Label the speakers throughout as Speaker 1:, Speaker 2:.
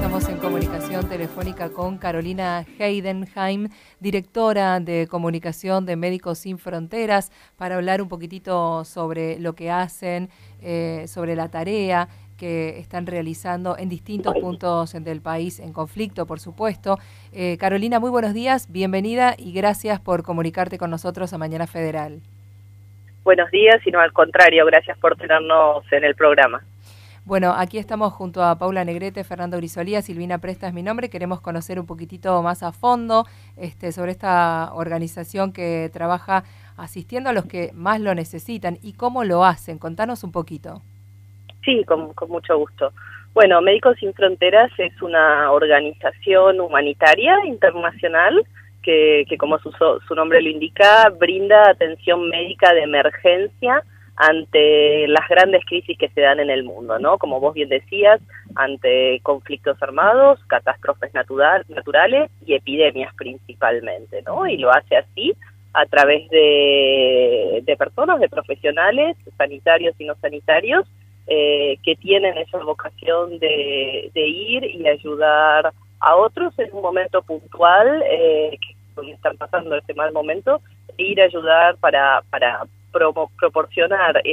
Speaker 1: estamos en comunicación telefónica con Carolina Heidenheim, directora de comunicación de Médicos Sin Fronteras, para hablar un poquitito sobre lo que hacen, sobre la tarea que están realizando en distintos puntos del país en conflicto, por supuesto. Carolina, muy buenos días, bienvenida y gracias por comunicarte con nosotros a Mañana Federal.
Speaker 2: Buenos días, y no al contrario, gracias por tenernos en el programa.
Speaker 1: Bueno, aquí estamos junto a Paula Negrete, Fernando Brisolía, Silvina Presta es mi nombre. Queremos conocer un poquitito más a fondo sobre esta organización que trabaja asistiendo a los que más lo necesitan y cómo lo hacen. Contanos un poquito.
Speaker 2: Sí, con mucho gusto. Bueno, Médicos Sin Fronteras es una organización humanitaria internacional que como su nombre lo indica, brinda atención médica de emergencia ante las grandes crisis que se dan en el mundo, ¿no? Como vos bien decías, ante conflictos armados, catástrofes naturales y epidemias principalmente, ¿no? Y lo hace así a través de personas, de profesionales, sanitarios y no sanitarios, que tienen esa vocación de ir y ayudar a otros en un momento puntual, que están pasando ese mal momento, e ir a ayudar para proporcionar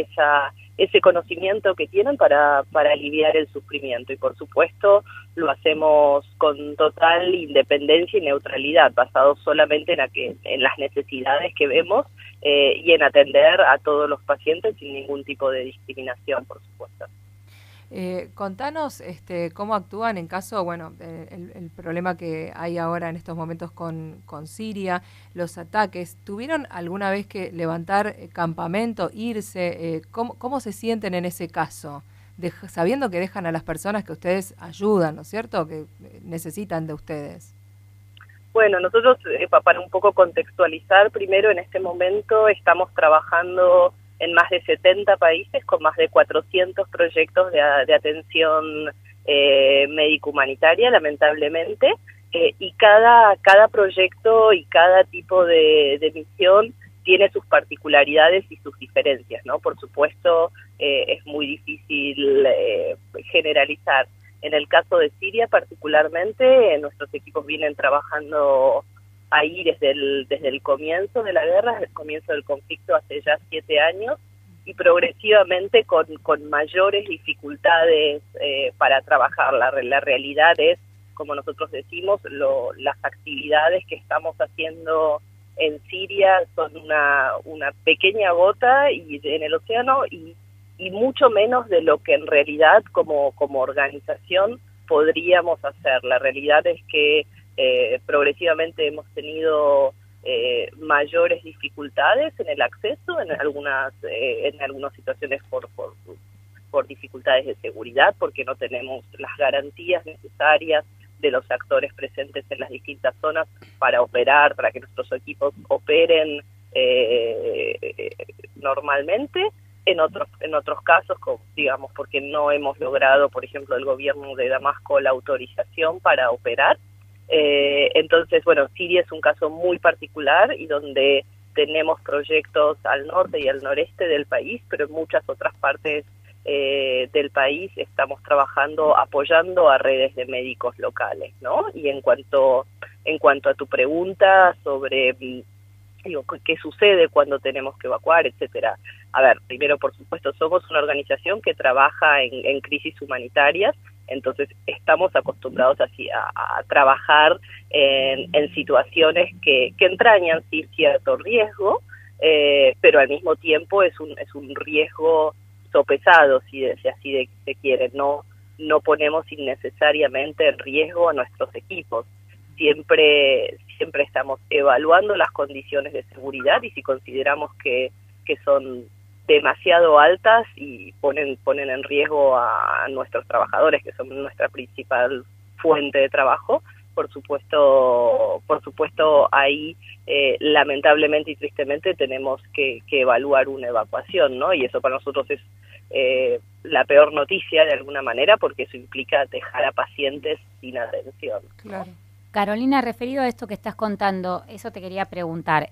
Speaker 2: ese conocimiento que tienen para aliviar el sufrimiento. Y por supuesto lo hacemos con total independencia y neutralidad, basado solamente en las necesidades que vemos y en atender a todos los pacientes sin ningún tipo de discriminación, por supuesto.
Speaker 1: Contanos cómo actúan en caso, el problema que hay ahora en estos momentos con Siria, los ataques. ¿Tuvieron alguna vez que levantar campamento, irse? ¿Cómo se sienten en ese caso? Sabiendo que dejan a las personas que ustedes ayudan, ¿no es cierto?, que necesitan de ustedes.
Speaker 2: Bueno, nosotros, para un poco contextualizar, primero en este momento estamos trabajando en más de 70 países con más de 400 proyectos de atención médico-humanitaria, lamentablemente, y cada proyecto y cada tipo de misión tiene sus particularidades y sus diferencias, ¿no? Por supuesto, es muy difícil generalizar. En el caso de Siria particularmente, nuestros equipos vienen trabajando ahí desde el comienzo de la guerra, desde el comienzo del conflicto hace ya 7 años, y progresivamente con mayores dificultades para trabajar. La realidad es, como nosotros decimos, las actividades que estamos haciendo en Siria son una pequeña gota en el océano y mucho menos de lo que en realidad como organización podríamos hacer. La realidad es que progresivamente hemos tenido mayores dificultades en el acceso, en algunas situaciones por dificultades de seguridad, porque no tenemos las garantías necesarias de los actores presentes en las distintas zonas para operar, para que nuestros equipos operen normalmente. En otros casos, digamos, porque no hemos logrado, por ejemplo, el gobierno de Damasco la autorización para operar. Entonces, bueno, Siria es un caso muy particular y donde tenemos proyectos al norte y al noreste del país, pero en muchas otras partes del país estamos trabajando, apoyando a redes de médicos locales, ¿no? Y en cuanto a tu pregunta sobre qué sucede cuando tenemos que evacuar, etcétera. A ver, primero, por supuesto, somos una organización que trabaja en crisis humanitarias, entonces estamos acostumbrados así a trabajar en situaciones que entrañan sí, cierto riesgo, pero al mismo tiempo es un riesgo sopesado, si así se quiere. No ponemos innecesariamente en riesgo a nuestros equipos. Siempre estamos evaluando las condiciones de seguridad y si consideramos que son demasiado altas y ponen en riesgo a nuestros trabajadores, que son nuestra principal fuente de trabajo, por supuesto ahí lamentablemente y tristemente tenemos que evaluar una evacuación, ¿no? Y eso para nosotros es la peor noticia de alguna manera, porque eso implica dejar a pacientes sin atención, ¿no?
Speaker 1: Claro.
Speaker 3: Carolina, referido a esto que estás contando, eso te quería preguntar.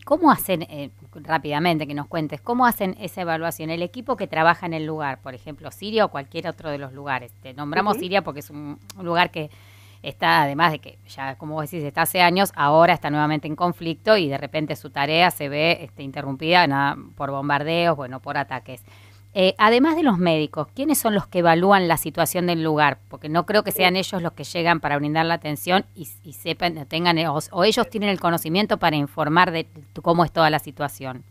Speaker 3: ¿Cómo hacen, rápidamente que nos cuentes, cómo hacen esa evaluación? El equipo que trabaja en el lugar, por ejemplo, Siria o cualquier otro de los lugares. Te nombramos Siria porque es un lugar que está, además de que ya, como vos decís, está hace años, ahora está nuevamente en conflicto y de repente su tarea se ve interrumpida por bombardeos, por ataques. Además de los médicos, ¿quiénes son los que evalúan la situación del lugar? Porque no creo que sean ellos los que llegan para brindar la atención y sepan, tengan o ellos tienen el conocimiento para informar de cómo es toda la situación.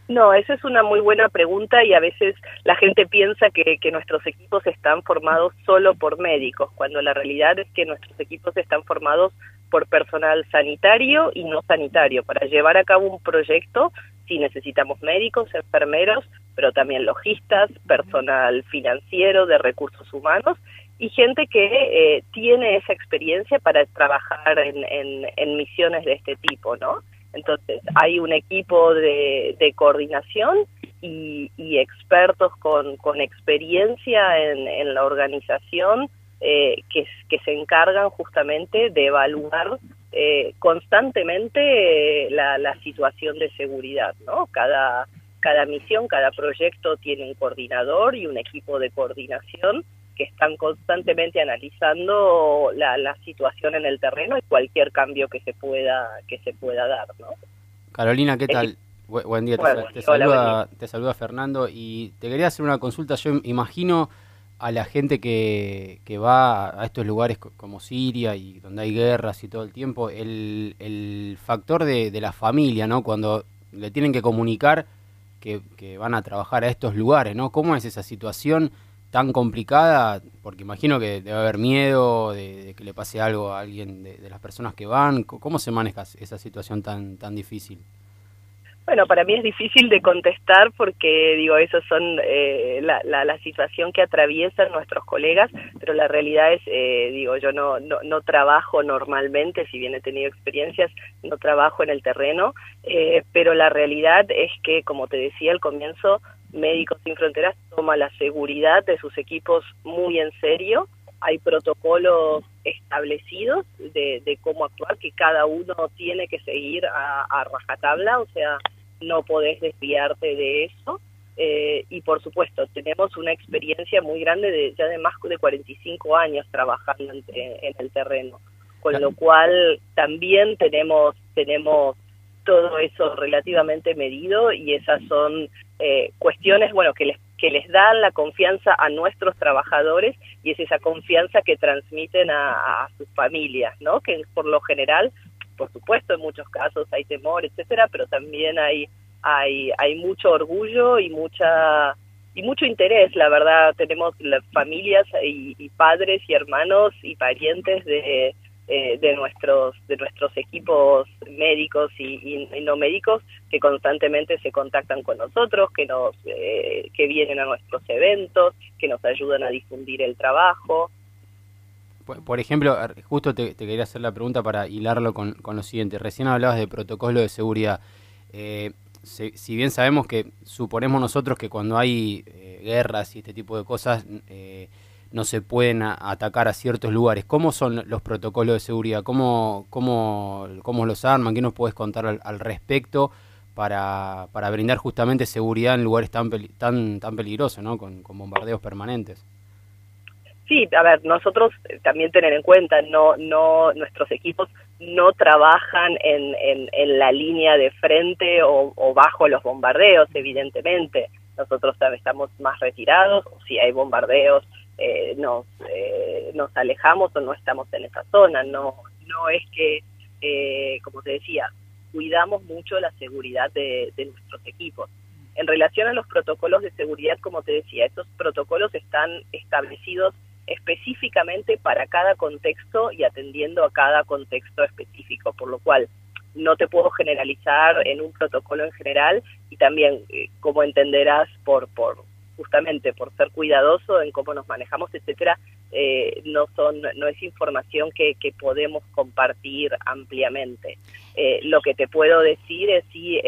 Speaker 2: No, esa es una muy buena pregunta y a veces la gente piensa que nuestros equipos están formados solo por médicos, cuando la realidad es que nuestros equipos están formados por personal sanitario y no sanitario. Para llevar a cabo un proyecto sí necesitamos médicos, enfermeros, pero también logistas, personal financiero, de recursos humanos y gente que tiene esa experiencia para trabajar en misiones de este tipo, ¿no? Entonces, hay un equipo de coordinación y expertos con experiencia en la organización que se encargan justamente de evaluar constantemente la situación de seguridad, ¿no? Cada misión, cada proyecto tiene un coordinador y un equipo de coordinación que están constantemente analizando la situación en el terreno y cualquier cambio que se pueda dar, ¿no?
Speaker 4: Carolina, ¿qué tal? Buen día, te saluda Fernando y te quería hacer una consulta. Yo imagino a la gente que va a estos lugares como Siria y donde hay guerras y todo el tiempo, el factor de la familia, ¿no? Cuando le tienen que comunicar que van a trabajar a estos lugares, ¿no? ¿Cómo es esa situación tan complicada? Porque imagino que debe haber miedo de que le pase algo a alguien de las personas que van. ¿Cómo se maneja esa situación tan difícil?
Speaker 2: Bueno, para mí es difícil de contestar porque, esos son la situación que atraviesan nuestros colegas, pero la realidad es, yo no trabajo normalmente, si bien he tenido experiencias, no trabajo en el terreno, pero la realidad es que, como te decía al comienzo, Médicos Sin Fronteras toma la seguridad de sus equipos muy en serio. Hay protocolos establecidos de cómo actuar, que cada uno tiene que seguir a rajatabla, o sea, no podés desviarte de eso. Y por supuesto, tenemos una experiencia muy grande ya de más de 45 años trabajando en el terreno, con lo cual también tenemos todo eso relativamente medido y esas son cuestiones, que les dan la confianza a nuestros trabajadores y es esa confianza que transmiten a sus familias, ¿no? Que por lo general, por supuesto, en muchos casos hay temor, etcétera, pero también hay mucho orgullo y mucho interés. La verdad, tenemos las familias y padres y hermanos y parientes de nuestros equipos médicos y no médicos que constantemente se contactan con nosotros, que vienen a nuestros eventos, que nos ayudan a difundir el trabajo.
Speaker 4: Por ejemplo, justo te quería hacer la pregunta para hilarlo con lo siguiente. Recién hablabas de protocolo de seguridad. Si bien sabemos que suponemos nosotros que cuando hay guerras y este tipo de cosas no se pueden atacar a ciertos lugares, ¿cómo son los protocolos de seguridad? ¿Cómo los arman? ¿Qué nos puedes contar al respecto para brindar justamente seguridad en lugares tan peligrosos, ¿no? Con bombardeos permanentes?
Speaker 2: Sí, a ver, nosotros también tener en cuenta, nuestros equipos no trabajan en la línea de frente o bajo los bombardeos, evidentemente. Nosotros estamos más retirados, o si hay bombardeos nos alejamos o no estamos en esa zona. No es que, como te decía, cuidamos mucho la seguridad de nuestros equipos. En relación a los protocolos de seguridad, como te decía, estos protocolos están establecidos específicamente para cada contexto y atendiendo a cada contexto específico, por lo cual no te puedo generalizar en un protocolo en general y también, como entenderás, justamente por ser cuidadoso en cómo nos manejamos, etcétera, no es información que podemos compartir ampliamente. Lo que te puedo decir es si,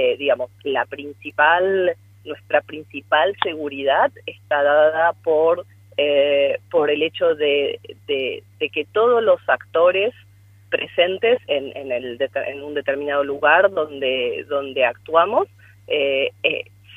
Speaker 2: nuestra principal seguridad está dada por el hecho de que todos los actores presentes en un determinado lugar donde actuamos,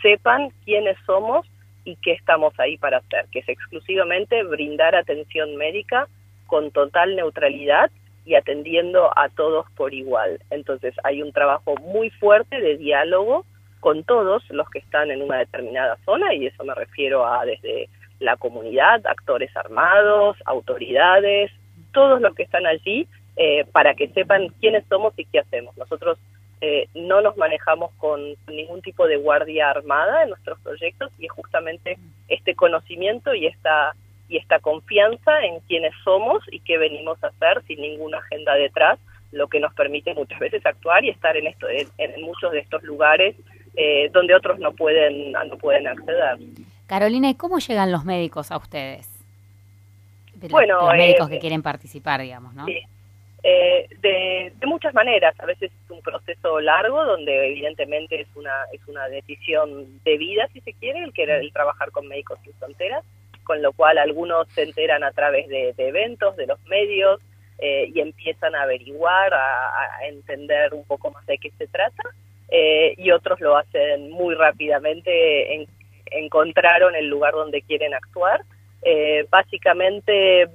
Speaker 2: sepan quiénes somos y qué estamos ahí para hacer, que es exclusivamente brindar atención médica con total neutralidad y atendiendo a todos por igual. Entonces hay un trabajo muy fuerte de diálogo con todos los que están en una determinada zona, y eso me refiero a desde la comunidad, actores armados, autoridades, todos los que están allí, para que sepan quiénes somos y qué hacemos. Nosotros no nos manejamos con ningún tipo de guardia armada en nuestros proyectos, y es justamente este conocimiento y esta confianza en quiénes somos y qué venimos a hacer sin ninguna agenda detrás, lo que nos permite muchas veces actuar y estar en muchos de estos lugares donde otros no pueden acceder.
Speaker 3: Carolina, ¿y cómo llegan los médicos a ustedes?
Speaker 2: Bueno,
Speaker 3: los médicos que quieren participar, digamos, ¿no?
Speaker 2: Sí. De muchas maneras. A veces es un proceso largo donde evidentemente es una decisión de vida, si se quiere, el trabajar con Médicos Sin Fronteras, con lo cual algunos se enteran a través de eventos, de los medios, y empiezan a averiguar, a entender un poco más de qué se trata, y otros lo hacen muy rápidamente, encontraron el lugar donde quieren actuar. Básicamente,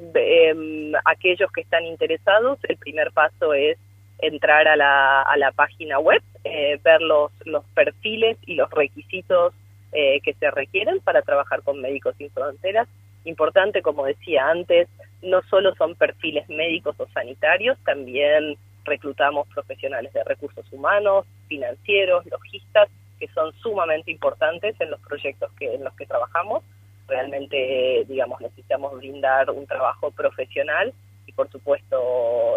Speaker 2: aquellos que están interesados, el primer paso es entrar a la página web, ver los perfiles y los requisitos que se requieren para trabajar con Médicos Sin Fronteras. Importante, como decía antes, no solo son perfiles médicos o sanitarios, también reclutamos profesionales de recursos humanos, financieros, logistas, que son sumamente importantes en los proyectos en los que trabajamos. Realmente, digamos, necesitamos brindar un trabajo profesional y, por supuesto,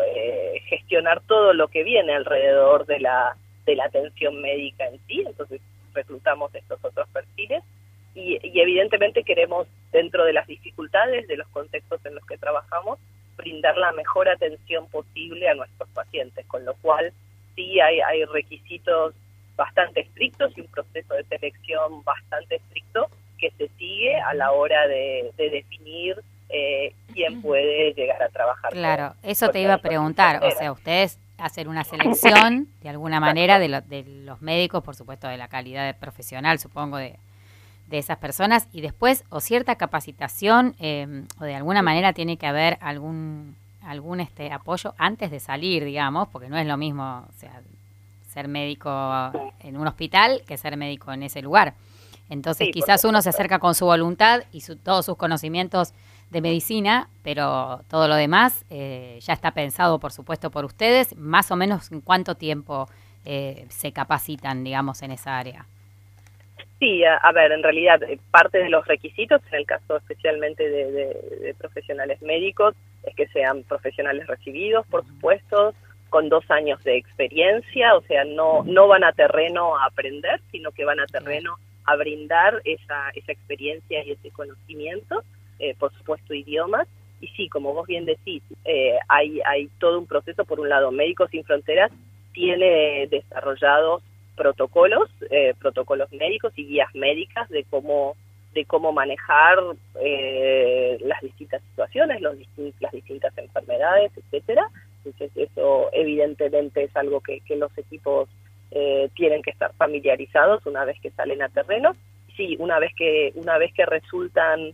Speaker 2: gestionar todo lo que viene alrededor de la atención médica en sí. Entonces, reclutamos estos otros perfiles y evidentemente queremos, dentro de las dificultades de los contextos en los que trabajamos, brindar la mejor atención posible a nuestros pacientes, con lo cual sí hay requisitos bastante estrictos y un proceso de selección bastante estricto que se sigue a la hora de definir quién puede llegar a trabajar.
Speaker 3: Claro, eso te iba a preguntar, o sea, ustedes hacen una selección de alguna manera de los médicos, por supuesto de la calidad profesional, supongo, de esas personas, y después o cierta capacitación o de alguna manera tiene que haber algún apoyo antes de salir, digamos, porque no es lo mismo, o sea, ser médico en un hospital que ser médico en ese lugar. Entonces, sí, quizás uno se acerca con su voluntad y todos sus conocimientos de medicina, pero todo lo demás ya está pensado, por supuesto, por ustedes. Más o menos, ¿en cuánto tiempo se capacitan, digamos, en esa área?
Speaker 2: Sí, a ver, en realidad, parte de los requisitos, en el caso especialmente de profesionales médicos, es que sean profesionales recibidos, por supuesto, con 2 años de experiencia, o sea, no van a terreno a aprender, sino que van a terreno a brindar esa experiencia y ese conocimiento, por supuesto idiomas, y sí, como vos bien decís, hay todo un proceso. Por un lado, Médicos Sin Fronteras tiene desarrollados protocolos médicos y guías médicas de cómo manejar las distintas situaciones, las distintas enfermedades, etcétera. Entonces eso evidentemente es algo que los equipos tienen que estar familiarizados una vez que salen a terreno. Sí, una vez que resultan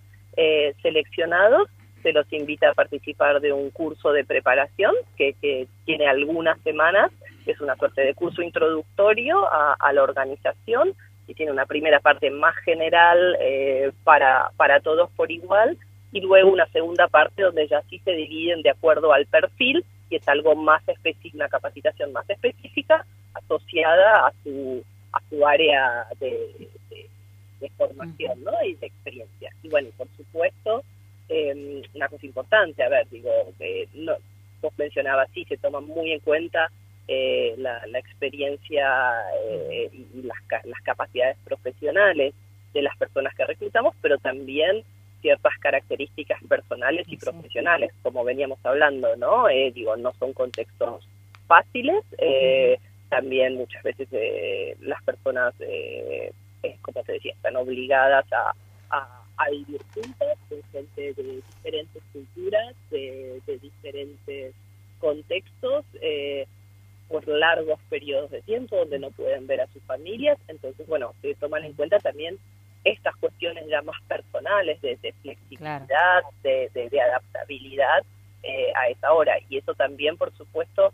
Speaker 2: seleccionados, se los invita a participar de un curso de preparación que tiene algunas semanas, que es una suerte de curso introductorio a la organización, y tiene una primera parte más general para todos por igual, y luego una segunda parte donde ya sí se dividen de acuerdo al perfil, y es algo más específico, una capacitación más específica asociada a su área de formación, ¿no? Y de experiencia. Y bueno, por supuesto, una cosa importante, a ver, vos mencionabas, sí, se toma muy en cuenta la experiencia y las capacidades profesionales de las personas que reclutamos, pero también ciertas características personales y profesionales, como veníamos hablando, ¿no? No son contextos fáciles, también muchas veces las personas, como te decía, están obligadas a vivir juntas con gente de diferentes culturas, de diferentes contextos por largos periodos de tiempo donde no pueden ver a sus familias. Entonces, bueno, se toman en cuenta también estas cuestiones ya más personales de flexibilidad, claro, de adaptabilidad a esa hora. Y eso también, por supuesto,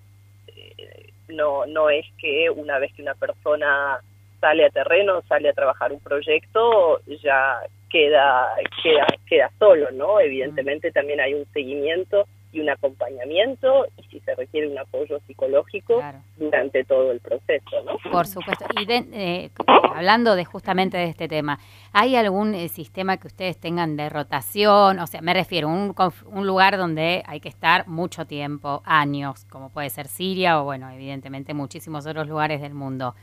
Speaker 2: no es que una vez que una persona sale a terreno, sale a trabajar un proyecto, ya queda solo, ¿no? Evidentemente también hay un seguimiento y un acompañamiento, y si se requiere un apoyo psicológico, claro, durante todo el proceso, ¿no?
Speaker 3: Por supuesto. Y hablando justamente de este tema, ¿hay algún sistema que ustedes tengan de rotación? O sea, me refiero a un lugar donde hay que estar mucho tiempo, años, como puede ser Siria o, bueno, evidentemente muchísimos otros lugares del mundo.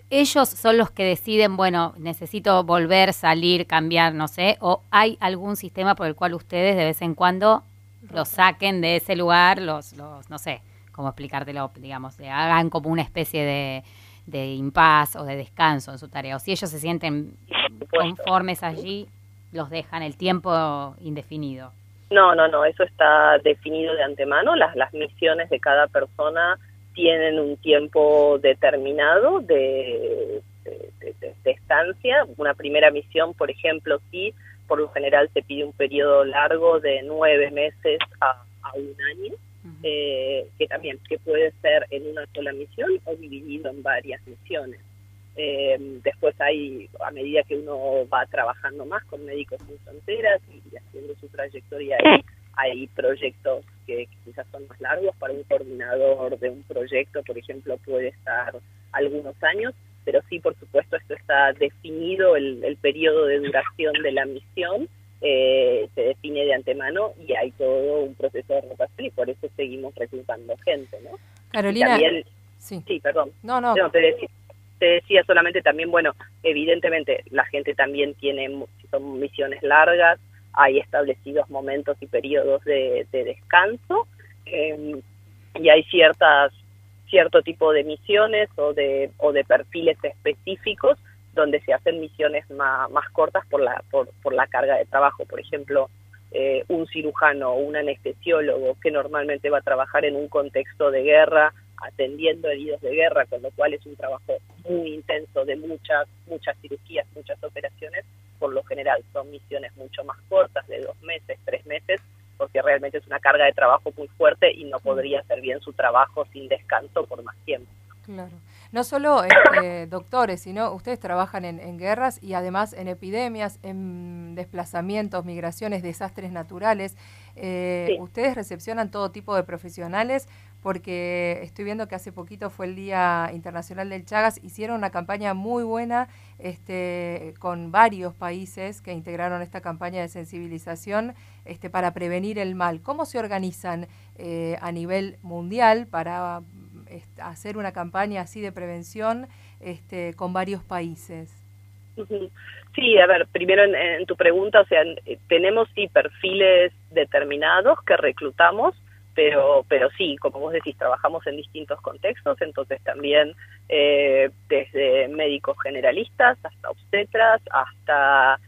Speaker 3: ¿Ellos son los que deciden, bueno, necesito volver, salir, cambiar, no sé? ¿O hay algún sistema por el cual ustedes de vez en cuando los saquen de ese lugar, los no sé cómo explicártelo, digamos, le hagan como una especie de impas o de descanso en su tarea? O si ellos se sienten conformes allí, los dejan el tiempo indefinido.
Speaker 2: No, eso está definido de antemano. Las misiones de cada persona tienen un tiempo determinado de estancia. Una primera misión, por ejemplo, sí, por lo general se pide un periodo largo de 9 meses a un año, que también que puede ser en una sola misión o dividido en varias misiones. Después a medida que uno va trabajando más con Médicos Sin Fronteras y haciendo su trayectoria ahí, hay proyectos que quizás son más largos. Para un coordinador de un proyecto, por ejemplo, puede estar algunos años, pero sí, por supuesto, esto está definido, el periodo de duración de la misión se define de antemano y hay todo un proceso de rotación y por eso seguimos reclutando gente, ¿no?
Speaker 1: Carolina,
Speaker 2: también, sí, perdón. No, te decía solamente también, bueno, evidentemente la gente también tiene, si son misiones largas, hay establecidos momentos y periodos de descanso, y hay cierto tipo de misiones o de perfiles específicos donde se hacen misiones más cortas por la carga de trabajo. Por ejemplo, un cirujano o un anestesiólogo que normalmente va a trabajar en un contexto de guerra, atendiendo heridos de guerra, con lo cual es un trabajo muy intenso de muchas cirugías, muchas operaciones. Por lo general son misiones mucho más cortas, de 2 meses, 3 meses, porque realmente es una carga de trabajo muy fuerte y no podría hacer bien su trabajo sin descanso por más tiempo.
Speaker 1: Claro. No solo doctores, sino ustedes trabajan en guerras y además en epidemias, en desplazamientos, migraciones, desastres naturales. Sí. Ustedes recepcionan todo tipo de profesionales, porque estoy viendo que hace poquito fue el Día Internacional del Chagas, hicieron una campaña muy buena con varios países que integraron esta campaña de sensibilización para prevenir el mal. ¿Cómo se organizan a nivel mundial para hacer una campaña así de prevención con varios países?
Speaker 2: Sí, a ver, primero en tu pregunta, o sea, tenemos sí perfiles determinados que reclutamos, pero sí, como vos decís, trabajamos en distintos contextos, entonces también desde médicos generalistas hasta obstetras, hasta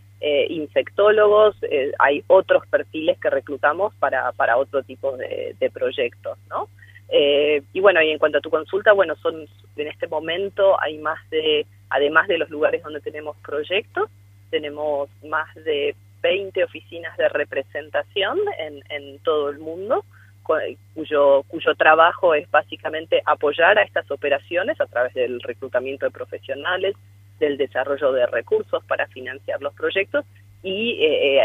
Speaker 2: infectólogos, hay otros perfiles que reclutamos para otro tipo de proyectos, ¿no? Y bueno, y en cuanto a tu consulta, bueno, en este momento hay además de los lugares donde tenemos proyectos, tenemos más de 20 oficinas de representación en todo el mundo, cuyo trabajo es básicamente apoyar a estas operaciones a través del reclutamiento de profesionales, del desarrollo de recursos para financiar los proyectos y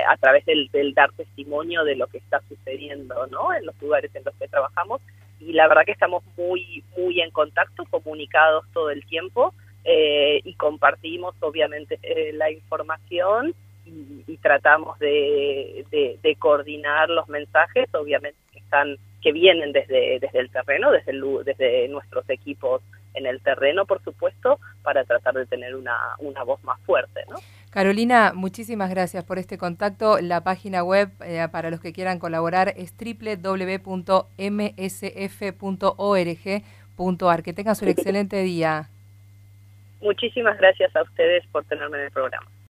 Speaker 2: a través del dar testimonio de lo que está sucediendo, ¿no?, en los lugares en los que trabajamos. Y la verdad que estamos muy en contacto, comunicados todo el tiempo, y compartimos obviamente la información y tratamos de coordinar los mensajes, obviamente que vienen desde el terreno, desde nuestros equipos en el terreno, por supuesto, para tratar de tener una voz más fuerte, ¿no?
Speaker 1: Carolina, muchísimas gracias por este contacto. La página web para los que quieran colaborar es www.msf.org.ar. Que tengas un excelente día.
Speaker 2: Muchísimas gracias a ustedes por tenerme en el programa.